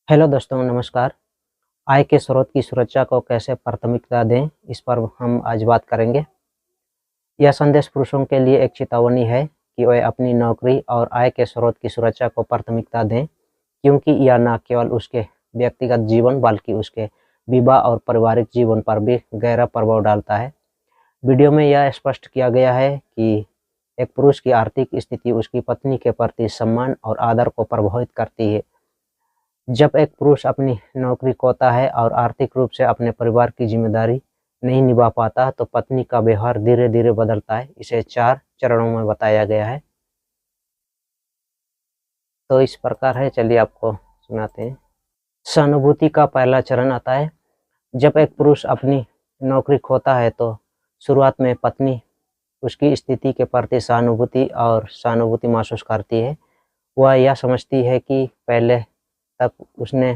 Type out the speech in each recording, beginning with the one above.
Hello दोस्तों, नमस्कार। आय के स्रोत की सुरक्षा को कैसे प्राथमिकता दें, इस पर हम आज बात करेंगे। यह संदेश पुरुषों के लिए एक चेतावनी है कि वे अपनी नौकरी और आय के स्रोत की सुरक्षा को प्राथमिकता दें, क्योंकि यह न केवल उसके व्यक्तिगत जीवन बल्कि उसके विवाह और पारिवारिक जीवन पर भी गहरा प्रभाव डालता है। वीडियो में यह स्पष्ट किया गया है कि एक पुरुष की आर्थिक स्थिति उसकी पत्नी के प्रति सम्मान और आदर को प्रभावित करती है। जब एक पुरुष अपनी नौकरी खोता है और आर्थिक रूप से अपने परिवार की जिम्मेदारी नहीं निभा पाता, तो पत्नी का व्यवहार धीरे धीरे बदलता है। इसे 4 चरणों में बताया गया है। तो इस प्रकार है, चलिए आपको सुनाते हैं। सहानुभूति का पहला चरण आता है। जब एक पुरुष अपनी नौकरी खोता है तो शुरुआत में पत्नी उसकी स्थिति के प्रति सहानुभूति महसूस करती है। वह यह समझती है कि पहले तक उसने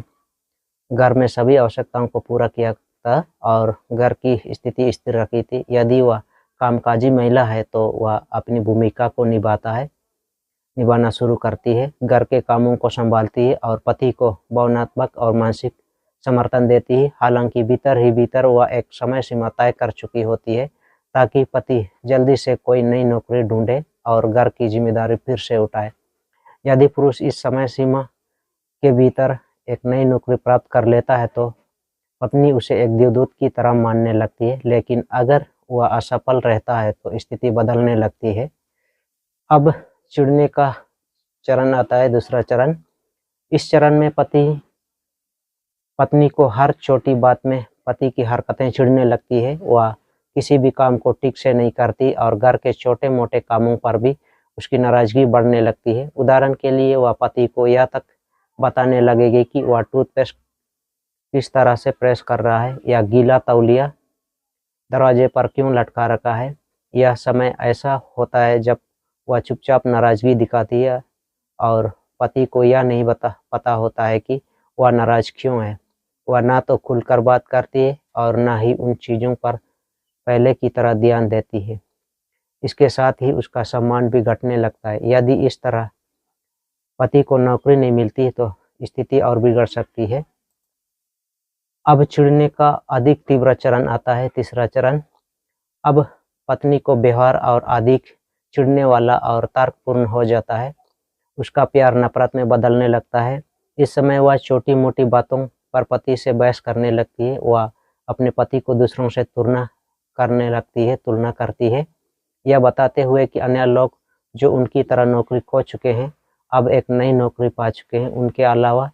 घर में सभी आवश्यकताओं को पूरा किया था और घर की स्थिति स्थिर रखी थी। यदि वह कामकाजी महिला है तो वह अपनी भूमिका को निभाना शुरू करती है, घर के कामों को संभालती है और पति को भावनात्मक और मानसिक समर्थन देती है। हालांकि भीतर ही भीतर वह एक समय सीमा तय कर चुकी होती है ताकि पति जल्दी से कोई नई नौकरी ढूंढे और घर की जिम्मेदारी फिर से उठाए। यदि पुरुष इस समय सीमा के भीतर एक नई नौकरी प्राप्त कर लेता है तो पत्नी उसे एक देवदूत की तरह मानने लगती है, लेकिन अगर वह असफल रहता है तो स्थिति बदलने लगती है। अब चिढ़ने का चरण आता है, दूसरा चरण। इस चरण में पत्नी को हर छोटी बात में पति की हरकतें चिढ़ने लगती है। वह किसी भी काम को ठीक से नहीं करती और घर के छोटे मोटे कामों पर भी उसकी नाराजगी बढ़ने लगती है। उदाहरण के लिए वह पति को यह तक बताने लगेगी कि वह टूथपेस्ट किस तरह से प्रेस कर रहा है या गीला तौलिया दरवाजे पर क्यों लटका रखा है। यह समय ऐसा होता है जब वह चुपचाप नाराजगी दिखाती है और पति को यह नहीं पता होता है कि वह नाराज क्यों है। वह ना तो खुलकर बात करती है और ना ही उन चीज़ों पर पहले की तरह ध्यान देती है। इसके साथ ही उसका सम्मान भी घटने लगता है। यदि इस तरह पति को नौकरी नहीं मिलती तो स्थिति और बिगड़ सकती है। अब चिढ़ने का अधिक तीव्र चरण आता है, तीसरा चरण। अब पत्नी को व्यवहार और अधिक चिढ़ने वाला और तर्कपूर्ण हो जाता है। उसका प्यार नफरत में बदलने लगता है। इस समय वह छोटी मोटी बातों पर पति से बहस करने लगती है। वह अपने पति को दूसरों से तुलना करती है, यह बताते हुए कि अन्य लोग जो उनकी तरह नौकरी खो चुके हैं अब एक नई नौकरी पा चुके हैं। उनके अलावा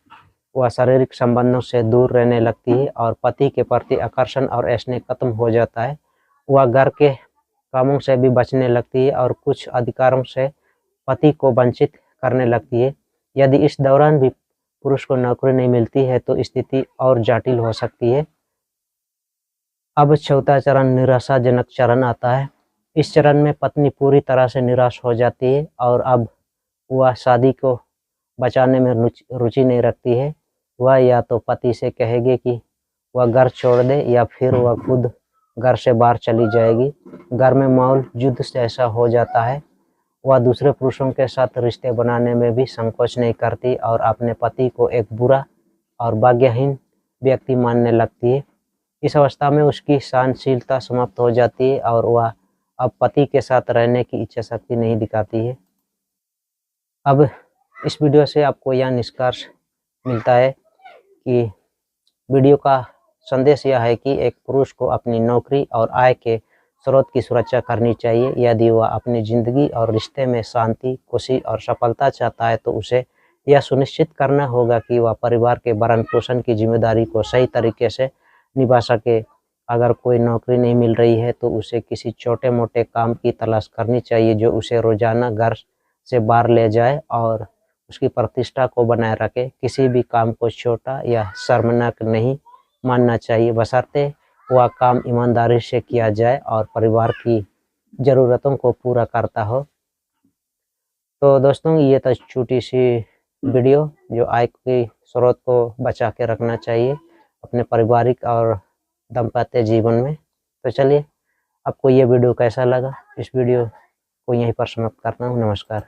वह शारीरिक संबंधों से दूर रहने लगती है और पति के प्रति आकर्षण और स्नेह खत्म हो जाता है। वह घर के कामों से भी बचने लगती है और कुछ अधिकारों से पति को वंचित करने लगती है। यदि इस दौरान भी पुरुष को नौकरी नहीं मिलती है तो स्थिति और जटिल हो सकती है। अब चौथा चरण निराशाजनक चरण आता है। इस चरण में पत्नी पूरी तरह से निराश हो जाती है और अब वह शादी को बचाने में रुचि नहीं रखती है। वह या तो पति से कहेगी कि वह घर छोड़ दे या फिर वह खुद घर से बाहर चली जाएगी। घर में माहौल युद्ध जैसा हो जाता है। वह दूसरे पुरुषों के साथ रिश्ते बनाने में भी संकोच नहीं करती और अपने पति को एक बुरा और भाग्यहीन व्यक्ति मानने लगती है। इस अवस्था में उसकी सहनशीलता समाप्त हो जाती है और वह अब पति के साथ रहने की इच्छा शक्ति नहीं दिखाती है। अब इस वीडियो से आपको यह निष्कर्ष मिलता है कि वीडियो का संदेश यह है कि एक पुरुष को अपनी नौकरी और आय के स्रोत की सुरक्षा करनी चाहिए। यदि वह अपनी ज़िंदगी और रिश्ते में शांति, खुशी और सफलता चाहता है तो उसे यह सुनिश्चित करना होगा कि वह परिवार के भरण पोषण की जिम्मेदारी को सही तरीके से निभा सके। अगर कोई नौकरी नहीं मिल रही है तो उसे किसी छोटे मोटे काम की तलाश करनी चाहिए जो उसे रोजाना घर से बाहर ले जाए और उसकी प्रतिष्ठा को बनाए रखे। किसी भी काम को छोटा या शर्मनाक नहीं मानना चाहिए, बशर्ते वह काम ईमानदारी से किया जाए और परिवार की ज़रूरतों को पूरा करता हो। तो दोस्तों, ये तो छोटी सी वीडियो जो आय के स्रोत को बचा के रखना चाहिए अपने पारिवारिक और दाम्पत्य जीवन में। तो चलिए, आपको ये वीडियो कैसा लगा, इस वीडियो को यहीं पर समाप्त करता हूँ। नमस्कार।